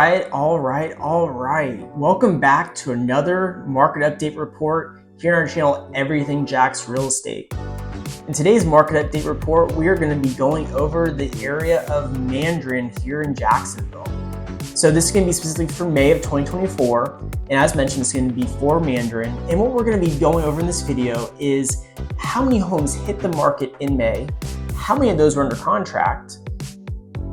All right. Welcome back to another market update report here on our channel, Everything Jax Real Estate. In today's market update report, we are going to be going over the area of Mandarin here in Jacksonville. So this is going to be specifically for May of 2024. And as mentioned, it's going to be for Mandarin. And what we're going to be going over in this video is how many homes hit the market in May, how many of those were under contract,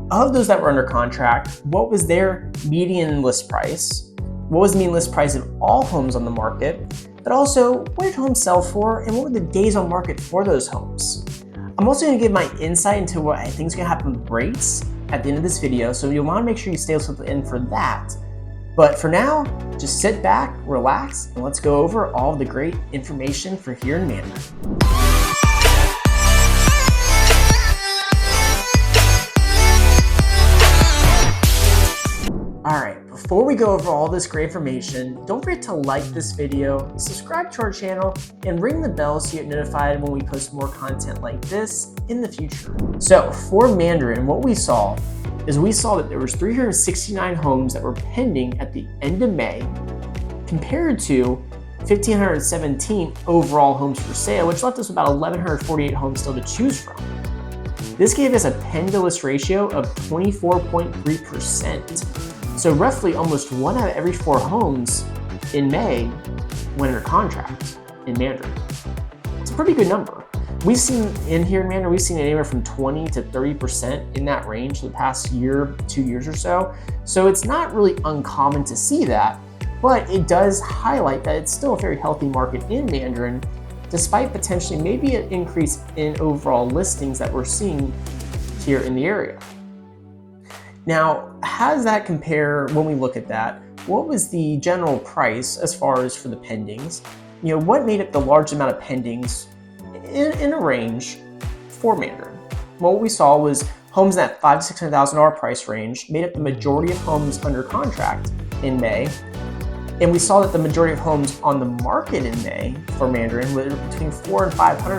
of those that were under contract, what was their median list price, what was the median list price of all homes on the market, but also what did homes sell for and what were the days on market for those homes. I'm also going to give my insight into what I think is going to happen with rates at the end of this video, so you'll want to make sure you stay to the end for that. But for now, just sit back, relax, and let's go over all of the great information for here in Mandarin. Alright, before we go over all this great information, don't forget to like this video, subscribe to our channel, and ring the bell so you get notified when we post more content like this in the future. So for Mandarin, what we saw that there was 369 homes that were pending at the end of May, compared to 1,517 overall homes for sale, which left us with about 1,148 homes still to choose from. This gave us a pen to list ratio of 24.3%. So roughly almost 1 out of every 4 homes in May went under contract in Mandarin. It's a pretty good number. We've seen in here in Mandarin, we've seen anywhere from 20 to 30% in that range for the past year, 2 years or so. So it's not really uncommon to see that, but it does highlight that it's still a very healthy market in Mandarin, despite potentially maybe an increase in overall listings that we're seeing here in the area. Now, how does that compare when we look at that? What was the general price as far as for the pendings? What made up the large amount of pendings in a range for Mandarin? Well, what we saw was homes in that $500,000 to $600,000 price range made up the majority of homes under contract in May. And we saw that the majority of homes on the market in May for Mandarin were between $400,000 and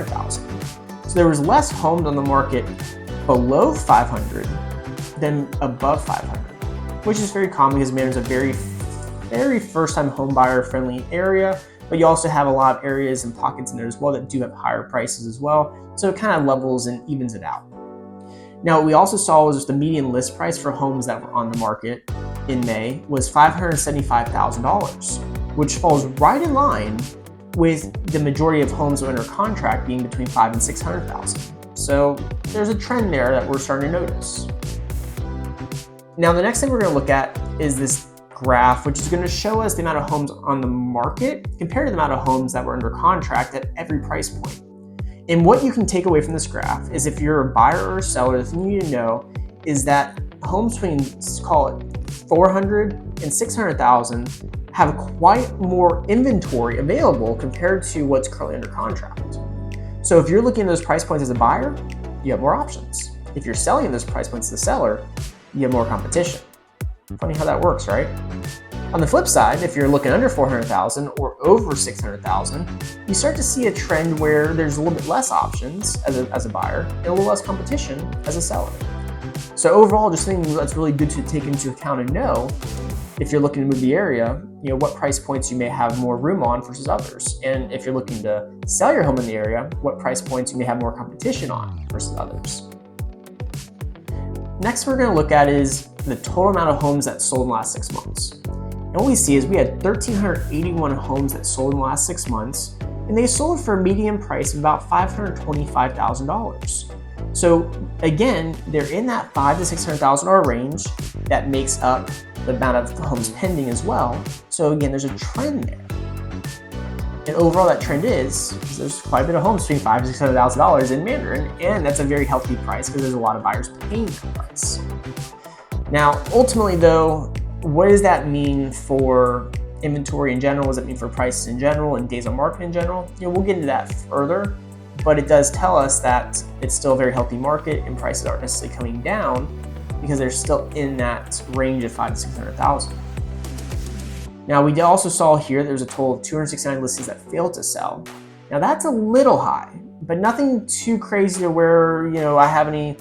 $500,000. So there was less homes on the market below 500 than above 500, which is very common because Mandarin's a very first-time home buyer friendly area, but you also have a lot of areas and pockets in there as well that do have higher prices as well. So it kind of levels and evens it out. Now, what we also saw was the median list price for homes that were on the market in May was $575,000, which falls right in line with the majority of homes under contract being between $500,000 and $600,000. So there's a trend there that we're starting to notice. Now, the next thing we're going to look at is this graph, which is going to show us the amount of homes on the market compared to the amount of homes that were under contract at every price point. And what you can take away from this graph is if you're a buyer or a seller, the thing you need to know is that homes between, call it 400 and 600,000 have quite more inventory available compared to what's currently under contract. So if you're looking at those price points as a buyer, you have more options. If you're selling at those price points as a seller, you have more competition. Funny how that works, right? On the flip side, if you're looking under 400,000 or over 600,000, you start to see a trend where there's a little bit less options as a buyer and a little less competition as a seller. So overall, just something that's really good to take into account and know if you're looking to move the area, what price points you may have more room on versus others. And if you're looking to sell your home in the area, what price points you may have more competition on versus others. Next, we're going to look at is the total amount of homes that sold in the last 6 months. And what we see is we had 1,381 homes that sold in the last 6 months, and they sold for a median price of about $525,000. So again, they're in that $500,000 to $600,000 range that makes up the amount of homes pending as well. So again, there's a trend there. And overall, that trend is there's quite a bit of homes between $500,000 to $600,000 in Mandarin, and that's a very healthy price because there's a lot of buyers paying that price. Now, ultimately, though, what does that mean for inventory in general? What does it mean for prices in general and days on market in general? We'll get into that further, but it does tell us that it's still a very healthy market and prices aren't necessarily coming down because they're still in that range of $500,000 to $600,000. Now, we also saw here there's a total of 269 listings that failed to sell. Now, that's a little high, but nothing too crazy to where, I have any,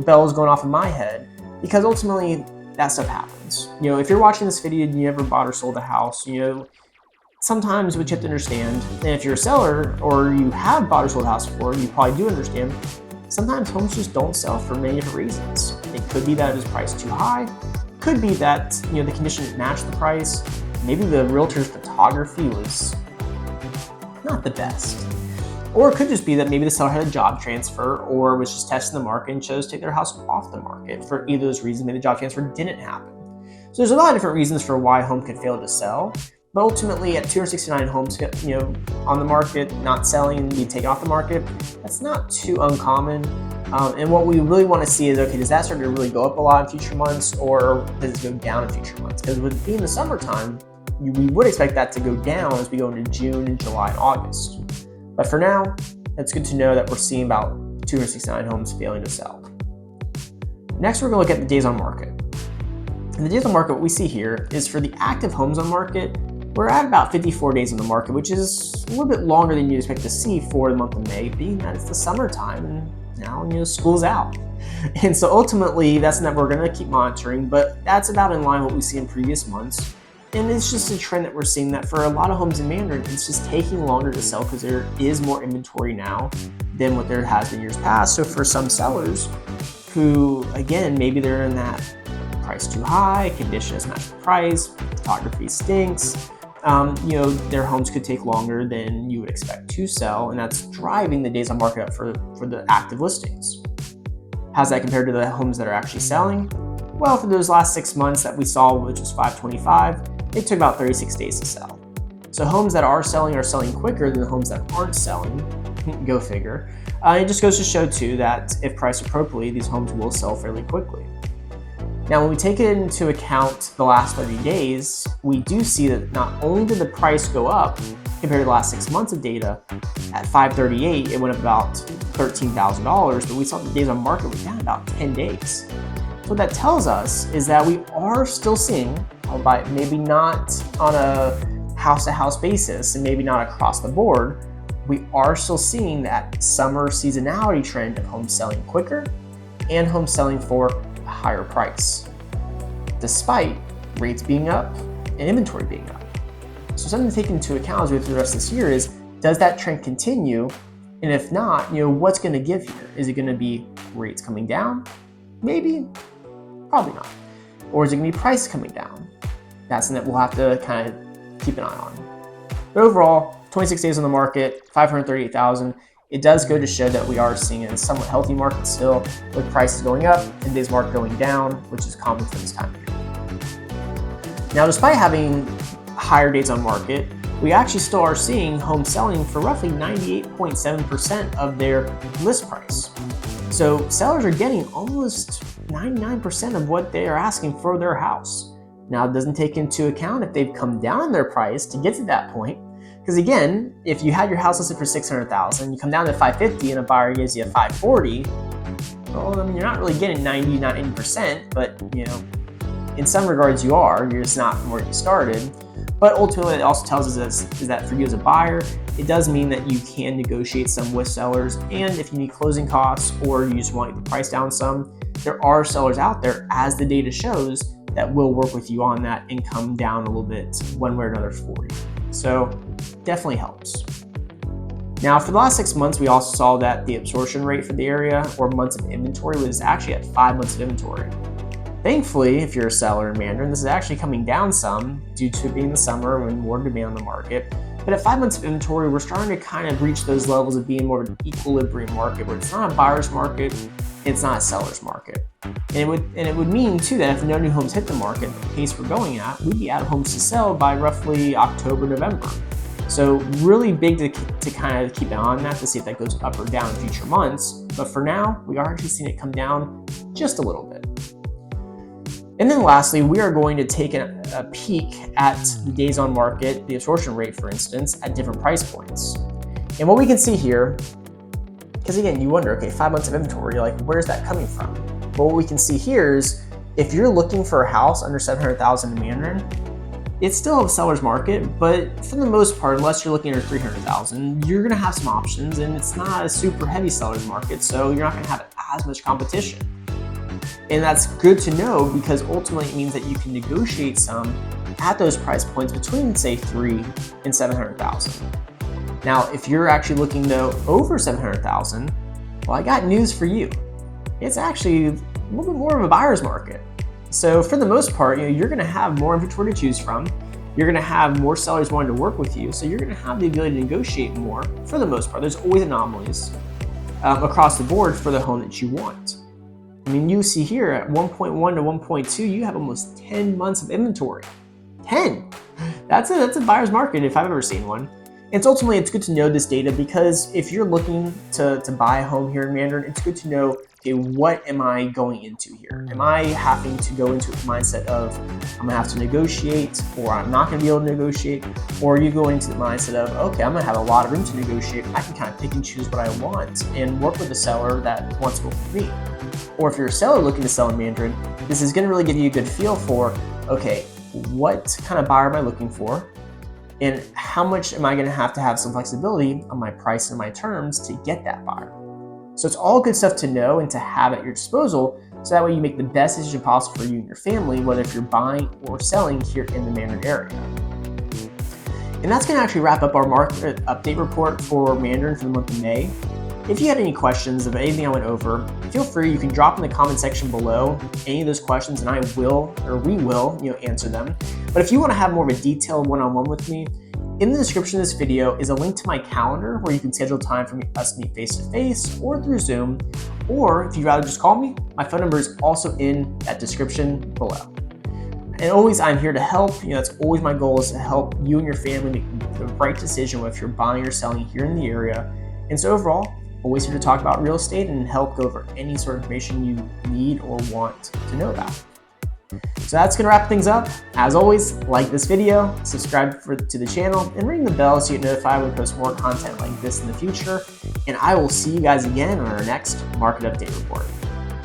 bells going off in my head, because ultimately that stuff happens. reasons. If you're watching this video and you never bought or sold a house, sometimes what you have to understand, and if you're a seller or you have bought or sold a house before, you probably do understand, sometimes homes just don't sell for many different reasons. It could be that it was priced too high. Could be that the condition didn't match the price. Maybe the realtor's photography was not the best. Or it could just be that maybe the seller had a job transfer or was just testing the market and chose to take their house off the market. For either of those reasons, maybe the job transfer didn't happen. So there's a lot of different reasons for why a home could fail to sell. But ultimately, at 269 homes, on the market, not selling and being taken off the market, that's not too uncommon. And what we really want to see is, okay, does that start to really go up a lot in future months, or does it go down in future months? Because with being the summertime, we would expect that to go down as we go into June and July and August. But for now, it's good to know that we're seeing about 269 homes failing to sell. Next, we're going to look at the days on market. And the days on market, what we see here is for the active homes on market, we're at about 54 days on the market, which is a little bit longer than you'd expect to see for the month of May, being that it's the summertime and now school's out. And so ultimately, that's something that we're going to keep monitoring, but that's about in line with what we see in previous months. And it's just a trend that we're seeing that for a lot of homes in Mandarin, it's just taking longer to sell because there is more inventory now than what there has been years past. So for some sellers who, again, maybe they're in that price too high, condition doesn't match the price, photography stinks, their homes could take longer than you would expect to sell, and that's driving the days on market up for the active listings. How's that compared to the homes that are actually selling? Well, for those last 6 months that we saw, which was 525, it took about 36 days to sell. So homes that are selling quicker than the homes that aren't selling. Go figure. It just goes to show too that if priced appropriately, these homes will sell fairly quickly. Now, when we take it into account the last 30 days, we do see that not only did the price go up compared to the last 6 months of data, at 538, it went up about $13,000, but we saw the days on market was down about 10 days. So what that tells us is that we are still seeing, albeit maybe not on a house-to-house basis and maybe not across the board, we are still seeing that summer seasonality trend of homes selling quicker and homes selling for a higher price, despite rates being up and inventory being up. So something to take into account as we go through the rest of this year is, does that trend continue? And if not, what's going to give here? Is it going to be rates coming down? Maybe, probably not. Or is it going to be price coming down? That's something that we'll have to kind of keep an eye on. But overall, 26 days on the market, 538,000. It does go to show that we are seeing a somewhat healthy market still, with prices going up and days market going down, which is common for this time of year. Now, despite having higher days on market, we actually still are seeing homes selling for roughly 98.7% of their list price. So sellers are getting almost 99% of what they are asking for their house. Now, it doesn't take into account if they've come down in their price to get to that point. Because again, if you had your house listed for $600,000, you come down to $550,000 and a buyer gives you a $540,000, well, you're not really getting 90, not 80%, but in some regards you are. You're just not from where you started. But ultimately, it also tells us is that for you as a buyer, it does mean that you can negotiate some with sellers. And if you need closing costs or you just want the price down some, there are sellers out there, as the data shows, that will work with you on that and come down a little bit one way or another for you. So definitely helps. Now, for the last 6 months, we also saw that the absorption rate for the area, or months of inventory, was actually at 5 months of inventory. Thankfully, if you're a seller in Mandarin, this is actually coming down some due to it being the summer and more demand on the market. But at 5 months of inventory, we're starting to kind of reach those levels of being more of an equilibrium market, where it's not a buyer's market, it's not a seller's market. And it would mean too that if no new homes hit the market, the pace we're going at, we'd be out of homes to sell by roughly October, November. So really big to kind of keep an eye on that to see if that goes up or down in future months. But for now, we are actually seeing it come down just a little bit. And then lastly, we are going to take a peek at the days on market, the absorption rate, for instance, at different price points. And what we can see here, because again, you wonder, okay, 5 months of inventory, you're like, where's that coming from? Well, what we can see here is, if you're looking for a house under $700,000 in Mandarin, it's still a seller's market, but for the most part, unless you're looking under $300,000, you're gonna have some options, and it's not a super heavy seller's market, so you're not gonna have as much competition. And that's good to know because ultimately it means that you can negotiate some at those price points between say $300,000 and $700,000. Now, if you're actually looking to over $700,000, well, I got news for you. It's actually a little bit more of a buyer's market. So for the most part, you're going to have more inventory to choose from. You're going to have more sellers wanting to work with you. So you're going to have the ability to negotiate more for the most part. There's always anomalies across the board for the home that you want. I mean, you see here at 1.1 to 1.2, you have almost 10 months of inventory. 10! That's a buyer's market if I've ever seen one. And ultimately, it's good to know this data because if you're looking to buy a home here in Mandarin, it's good to know, okay, what am I going into here? Am I having to go into a mindset of I'm gonna have to negotiate, or I'm not gonna be able to negotiate? Or are you going into the mindset of, okay, I'm gonna have a lot of room to negotiate. I can kind of pick and choose what I want and work with a seller that wants to work with me. Or if you're a seller looking to sell in Mandarin, this is gonna really give you a good feel for, okay, what kind of buyer am I looking for? And how much am I going to have some flexibility on my price and my terms to get that buyer? So it's all good stuff to know and to have at your disposal, so that way you make the best decision possible for you and your family, whether if you're buying or selling here in the Mandarin area. And that's going to actually wrap up our market update report for Mandarin for the month of May. If you had any questions of anything I went over, feel free, you can drop in the comment section below any of those questions and we will answer them. But if you want to have more of a detailed one-on-one with me, in the description of this video is a link to my calendar where you can schedule time for us to meet face-to-face or through Zoom, or if you'd rather just call me, my phone number is also in that description below. And always, I'm here to help. That's always my goal, is to help you and your family make the right decision if you're buying or selling here in the area. And so overall, always here to talk about real estate and help go over any sort of information you need or want to know about. So that's going to wrap things up. As always, like this video, subscribe to the channel, and ring the bell so you get notified when we post more content like this in the future. And I will see you guys again on our next market update report.